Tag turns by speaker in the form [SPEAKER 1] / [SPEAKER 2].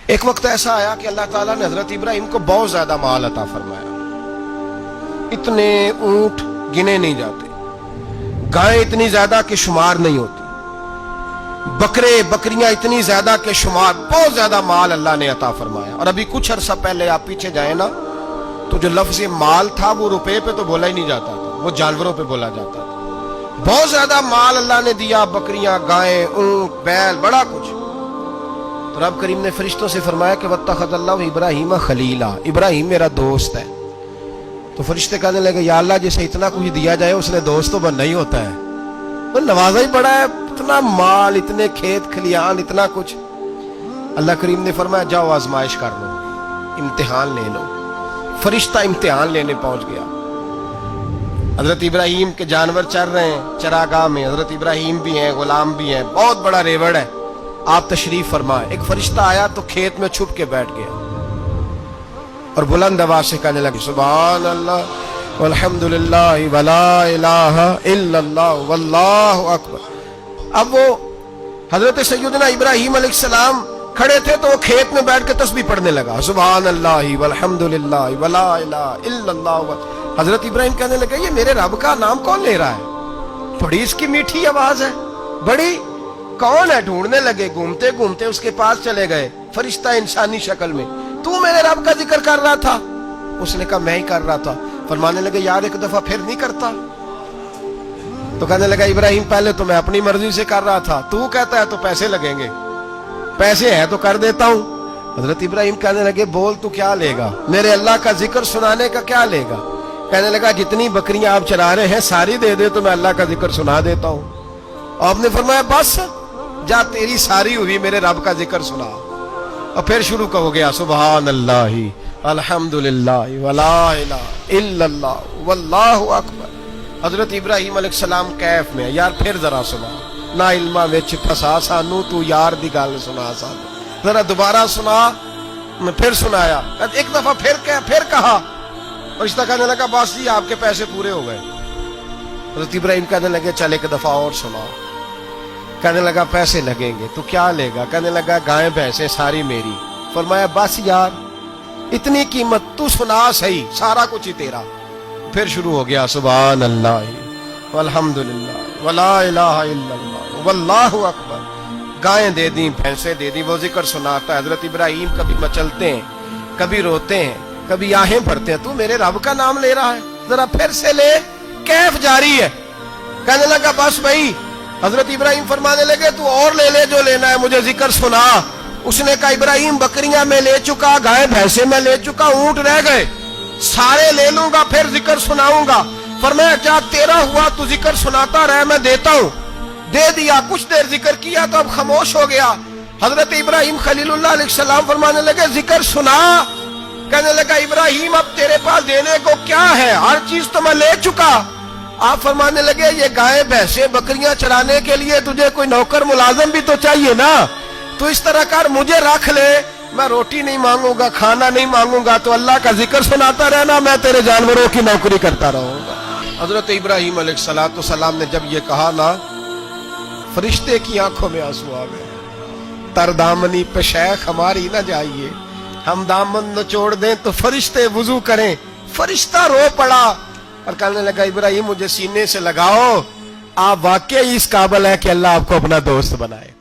[SPEAKER 1] ایک وقت ایسا آیا کہ اللہ تعالیٰ نے حضرت ابراہیم کو بہت زیادہ مال عطا فرمایا. اتنے اونٹ گنے نہیں جاتے، گائیں اتنی زیادہ کہ شمار نہیں ہوتی، بکرے بکریاں اتنی زیادہ کہ شمار، بہت زیادہ مال اللہ نے عطا فرمایا. اور ابھی کچھ عرصہ پہلے آپ پیچھے جائیں نا تو جو لفظ مال تھا وہ روپے پہ تو بولا ہی نہیں جاتا تھا، وہ جانوروں پہ بولا جاتا تھا. بہت زیادہ مال اللہ نے دیا، بکریاں، گائیں، اونٹ، بیل، بڑا کچھ. تو رب کریم نے فرشتوں سے فرمایا کہ واتخذ اللہ ابراہیم خلیلا، ابراہیم میرا دوست ہے. تو فرشتے کہنے لگے یا اللہ جسے اتنا کچھ دیا جائے اس نے دوست تو بننا ہی ہوتا ہے، وہ نوازا ہی پڑا ہے، اتنا مال، اتنے کھیت کھلیان، اتنا کچھ. اللہ کریم نے فرمایا جاؤ آزمائش کر لو، امتحان لے لو. فرشتہ امتحان لینے پہنچ گیا. حضرت ابراہیم کے جانور چر رہے ہیں چراگاہ میں، حضرت ابراہیم بھی ہیں، غلام بھی ہیں، بہت بڑا ریوڑ ہے. آپ تشریف فرمائے. ایک فرشتہ آیا تو کھیت میں چھپ کے بیٹھ گیا اور بلند آواز سے کہنے لگے سبحان اللہ والحمدللہ ولا الہ الا اللہ واللہ اکبر. اب وہ حضرت سیدنا ابراہیم علیہ السلام کھڑے تھے تو وہ کھیت میں بیٹھ کے تسبیح پڑھنے لگا سبحان اللہ والحمدللہ ولا الہ الا اللہ. حضرت ابراہیم کہنے لگے یہ میرے رب کا نام کون لے رہا ہے؟ بڑی اس کی میٹھی آواز ہے، بڑی، کون ہے؟ ڈھونڈنے لگے، گھومتے گھومتے اس کے پاس چلے گئے. فرشتہ انسانی شکل میں، تو میرے رب کا ذکر کر رہا تھا؟ اس نے کہا میں ہی کر رہا تھا. فرمانے لگے یار ایک دفعہ پھر نہیں کرتا؟ تو کہنے لگا ابراہیم پہلے تو میں اپنی مرضی سے کر رہا تھا، تو کہتا ہے تو پیسے لگیں گے، پیسے ہیں تو کر دیتا ہوں. حضرت ابراہیم کہنے لگے بول تو کیا لے گا؟ میرے اللہ کا ذکر سنانے کا کیا لے گا؟ کہنے لگا جتنی بکریاں آپ چرا رہے ہیں ساری دے دے تو میں اللہ کا ذکر سنا دیتا ہوں. آپ نے فرمایا بس جا تیری ساری ہوئی، میرے رب کا ذکر سنا. اور پھر شروع ہو گیا سبحان اللہ الحمدللہ ولا الہ الا اللہ واللہ اکبر. حضرت ابراہیم علیہ السلام کیف میں یار پھر ذرا سنا، نا علما وچ پھسا سانو تو یار دی گل سنا سانو، ذرا دوبارہ سنا. میں پھر سنایا، ایک دفعہ پھر کہا. فرشتہ کہنے لگا بس جی آپ کے پیسے پورے ہو گئے. حضرت ابراہیم کہنے لگے چل ایک دفعہ اور سنا. کہنے لگا پیسے لگیں گے. تو کیا لے گا؟ کہنے لگا گائیں بھینسیں ساری میری. فرمایا بس یار اتنی قیمت، تو سنا صحیح، سارا کچھ ہی تیرا. پھر شروع ہو گیا سبحان اللہ والحمدللہ ولا الہ الا اللہ واللہ اکبر. گائیں دے دیں، بھینسیں دے دیں، وہ ذکر سناتا ہے. حضرت ابراہیم کبھی مچلتے ہیں، کبھی روتے ہیں، کبھی آہیں بھرتے ہیں. تو میرے رب کا نام لے رہا ہے، ذرا پھر سے لے. کیف جاری ہے. کہنے لگا بس بھائی. حضرت ابراہیم فرمانے لگے تو اور لے لے جو لینا ہے، مجھے ذکر سنا. اس نے کہا ابراہیم بکریاں میں لے چکا، گائے بھینسیں میں لے چکا، اونٹ رہ گئے، سارے لے لوں گا پھر ذکر سناؤں گا. فرمایا کیا تیرا ہوا تو ذکر سناتا رہ، میں دیتا ہوں. دے دیا. کچھ دیر ذکر کیا تو اب خاموش ہو گیا. حضرت ابراہیم خلیل اللہ علیہ السلام فرمانے لگے ذکر سنا. کہنے لگا ابراہیم اب تیرے پاس دینے کو کیا ہے؟ ہر چیز تو میں لے چکا. آپ فرمانے لگے یہ گائے بھینسیں بکریاں چرانے کے لیے تجھے کوئی نوکر ملازم بھی تو چاہیے نا. تو اس طرح کر مجھے رکھ لے، میں روٹی نہیں مانگوں گا، کھانا نہیں مانگوں گا، تو اللہ کا ذکر سناتا رہنا، میں تیرے جانوروں کی نوکری کرتا رہوں گا. حضرت ابراہیم علیہ السلام نے جب یہ کہا نا، فرشتے کی آنکھوں میں آنسو آ گئے. تر دامنی پہ شیخ ہماری نہ جائیے، ہم دامن نچوڑ دیں تو فرشتے وضو کریں. فرشتہ رو پڑا اور کہنے لگا ابراہیم مجھے سینے سے لگاؤ، آپ واقعی اس قابل ہے کہ اللہ آپ کو اپنا دوست بنائے.